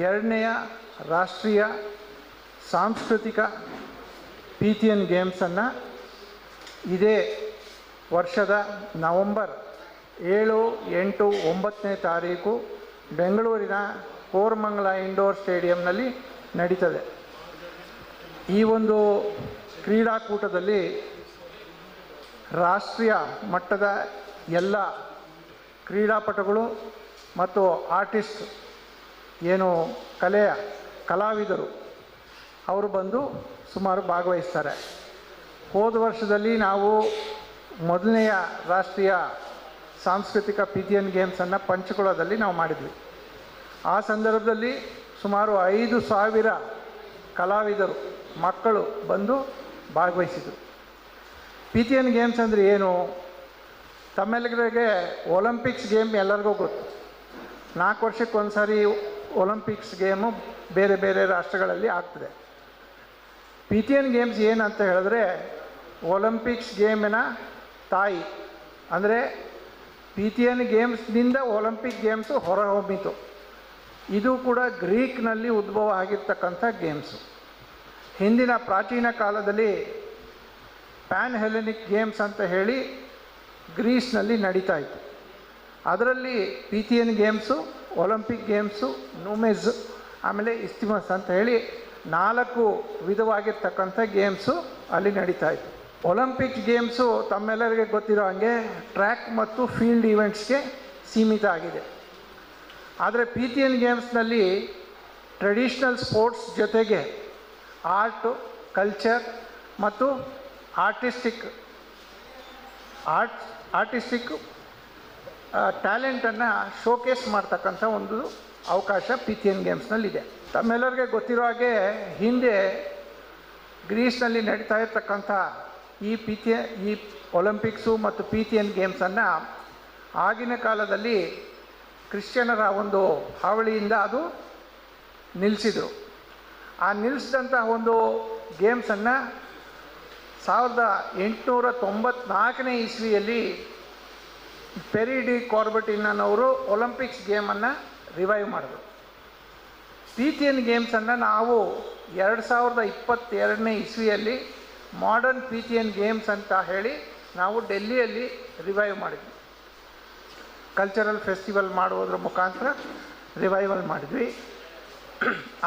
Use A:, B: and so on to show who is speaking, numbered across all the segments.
A: ಎರಡನೆಯ ರಾಷ್ಟ್ರೀಯ ಸಾಂಸ್ಕೃತಿಕ ಪೀಥಿಯನ್ ಗೇಮ್ಸನ್ನು ಇದೇ ವರ್ಷದ ನವಂಬರ್ 7, 8, 9ನೇ ತಾರೀಕು ಬೆಂಗಳೂರಿನ ಕೋರಮಂಗಲ ಇಂಡೋರ್ ಸ್ಟೇಡಿಯಂನಲ್ಲಿ ನಡೀತದೆ. ಈ ಒಂದು ಕ್ರೀಡಾಕೂಟದಲ್ಲಿ ರಾಷ್ಟ್ರೀಯ ಮಟ್ಟದ ಎಲ್ಲ ಕ್ರೀಡಾಪಟುಗಳು ಮತ್ತು ಆರ್ಟಿಸ್ಟ್ ಏನು ಕಲಾವಿದರು ಅವರು ಬಂದು ಸುಮಾರು ಭಾಗವಹಿಸ್ತಾರೆ. ಹೋದ ವರ್ಷದಲ್ಲಿ ನಾವು ಮೊದಲನೆಯ ರಾಷ್ಟ್ರೀಯ ಸಾಂಸ್ಕೃತಿಕ ಪೀಥಿಯನ್ ಗೇಮ್ಸನ್ನು ಪಂಚಕುಳದಲ್ಲಿ ನಾವು ಮಾಡಿದ್ವಿ. ಆ ಸಂದರ್ಭದಲ್ಲಿ ಸುಮಾರು 5,000 ಕಲಾವಿದರು ಮಕ್ಕಳು ಬಂದು ಭಾಗವಹಿಸಿದರು. ಪೀಥಿಯನ್ ಗೇಮ್ಸ್ ಅಂದರೆ ಏನು? ತಮ್ಮೆಲ್ಲರಿಗೆ ಒಲಿಂಪಿಕ್ಸ್ ಗೇಮ್ ಎಲ್ಲರಿಗೂ ಗೊತ್ತು. 4 ವರ್ಷಕ್ಕೊಂದು ಸಾರಿ ಒಲಿಂಪಿಕ್ಸ್ ಗೇಮು ಬೇರೆ ಬೇರೆ ರಾಷ್ಟ್ರಗಳಲ್ಲಿ ಆಗ್ತದೆ. ಪೀಥಿಯನ್ ಗೇಮ್ಸ್ ಏನಂತ ಹೇಳಿದ್ರೆ ಒಲಿಂಪಿಕ್ಸ್ ಗೇಮಿನ ತಾಯಿ. ಅಂದರೆ ಪೀಥಿಯನ್ ಗೇಮ್ಸ್ನಿಂದ ಒಲಿಂಪಿಕ್ ಗೇಮ್ಸು ಹೊರಹೊಮ್ಮಿತು. ಇದು ಕೂಡ ಗ್ರೀಕ್ನಲ್ಲಿ ಉದ್ಭವ ಆಗಿರ್ತಕ್ಕಂಥ ಗೇಮ್ಸು. ಹಿಂದಿನ ಪ್ರಾಚೀನ ಕಾಲದಲ್ಲಿ ಪ್ಯಾನ್ ಹೆಲೆನಿಕ್ ಗೇಮ್ಸ್ ಅಂತ ಹೇಳಿ ಗ್ರೀಸ್ನಲ್ಲಿ ನಡೀತಾ ಇತ್ತು. ಅದರಲ್ಲಿ ಪೀಥಿಯನ್ ಗೇಮ್ಸು, ಒಲಿಂಪಿಕ್ ಗೇಮ್ಸು, ನೂಮೆಜ್, ಆಮೇಲೆ ಇಸ್ತಿಮಸ್ ಅಂತ ಹೇಳಿ 4 ವಿಧವಾಗಿರ್ತಕ್ಕಂಥ ಗೇಮ್ಸು ಅಲ್ಲಿ ನಡೀತಾ ಇತ್ತು. ಒಲಿಂಪಿಕ್ ಗೇಮ್ಸು ತಮ್ಮೆಲ್ಲರಿಗೆ ಗೊತ್ತಿರೋ ಹಾಗೆ ಟ್ರ್ಯಾಕ್ ಮತ್ತು ಫೀಲ್ಡ್ ಈವೆಂಟ್ಸ್ಗೆ ಸೀಮಿತ ಆಗಿದೆ. ಆದರೆ ಪೀಥಿಯನ್ ಗೇಮ್ಸ್ನಲ್ಲಿ ಟ್ರೆಡಿಷ್ನಲ್ ಸ್ಪೋರ್ಟ್ಸ್ ಜೊತೆಗೆ ಆರ್ಟು, ಕಲ್ಚರ್ ಮತ್ತು ಆರ್ಟಿಸ್ಟಿಕ್ ಟ್ಯಾಲೆಂಟನ್ನು ಶೋಕೇಸ್ ಮಾಡ್ತಕ್ಕಂಥ ಒಂದು ಅವಕಾಶ ಪೀಥಿಯನ್ ಗೇಮ್ಸ್ನಲ್ಲಿದೆ. ತಮ್ಮೆಲ್ಲರಿಗೆ ಗೊತ್ತಿರೋ ಹಾಗೆ ಹಿಂದೆ ಗ್ರೀಸ್ನಲ್ಲಿ ನಡೀತಾ ಇರ್ತಕ್ಕಂಥ ಈ ಒಲಿಂಪಿಕ್ಸು ಮತ್ತು ಪೀಥಿಯನ್ ಗೇಮ್ಸನ್ನು ಆಗಿನ ಕಾಲದಲ್ಲಿ ಕ್ರಿಶ್ಚಿಯನರ ಒಂದು ಹಾವಳಿಯಿಂದ ಅದು ನಿಲ್ಲಿಸಿದರು. ಆ ನಿಲ್ಲಿಸಿದಂಥ ಒಂದು ಗೇಮ್ಸನ್ನು 1894ನೇ ಇಸ್ವಿಯಲ್ಲಿ ಪೆರಿ ಡಿ ಕಾರ್ಬೆಟಿನ್ನವರು ಒಲಿಂಪಿಕ್ಸ್ ಗೇಮನ್ನು ರಿವೈವ್ ಮಾಡಿದ್ರು. ಪೀಥಿಯನ್ ಗೇಮ್ಸನ್ನು ನಾವು 2022ನೇ ಇಸ್ವಿಯಲ್ಲಿ ಮಾಡರ್ನ್ ಪೀಥಿಯನ್ ಗೇಮ್ಸ್ ಅಂತ ಹೇಳಿ ನಾವು ಡೆಲ್ಲಿಯಲ್ಲಿ ರಿವೈವ್ ಮಾಡಿದ್ವಿ. ಕಲ್ಚರಲ್ ಫೆಸ್ಟಿವಲ್ ಮಾಡುವುದರ ಮುಖಾಂತರ ರಿವೈವಲ್ ಮಾಡಿದ್ವಿ.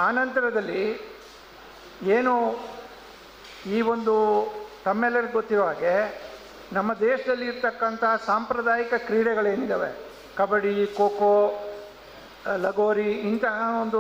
A: ಆನಂತರದಲ್ಲಿ ಏನು ಈ ಒಂದು ತಮ್ಮೆಲ್ಲರಿಗೂ ಗೊತ್ತಿರೋ ಹಾಗೆ ನಮ್ಮ ದೇಶದಲ್ಲಿ ಇರ್ತಕ್ಕಂಥ ಸಾಂಪ್ರದಾಯಿಕ ಕ್ರೀಡೆಗಳೇನಿದ್ದಾವೆ, ಕಬಡ್ಡಿ, ಖೋ ಖೋ, ಲಗೋರಿ, ಇಂತಹ ಒಂದು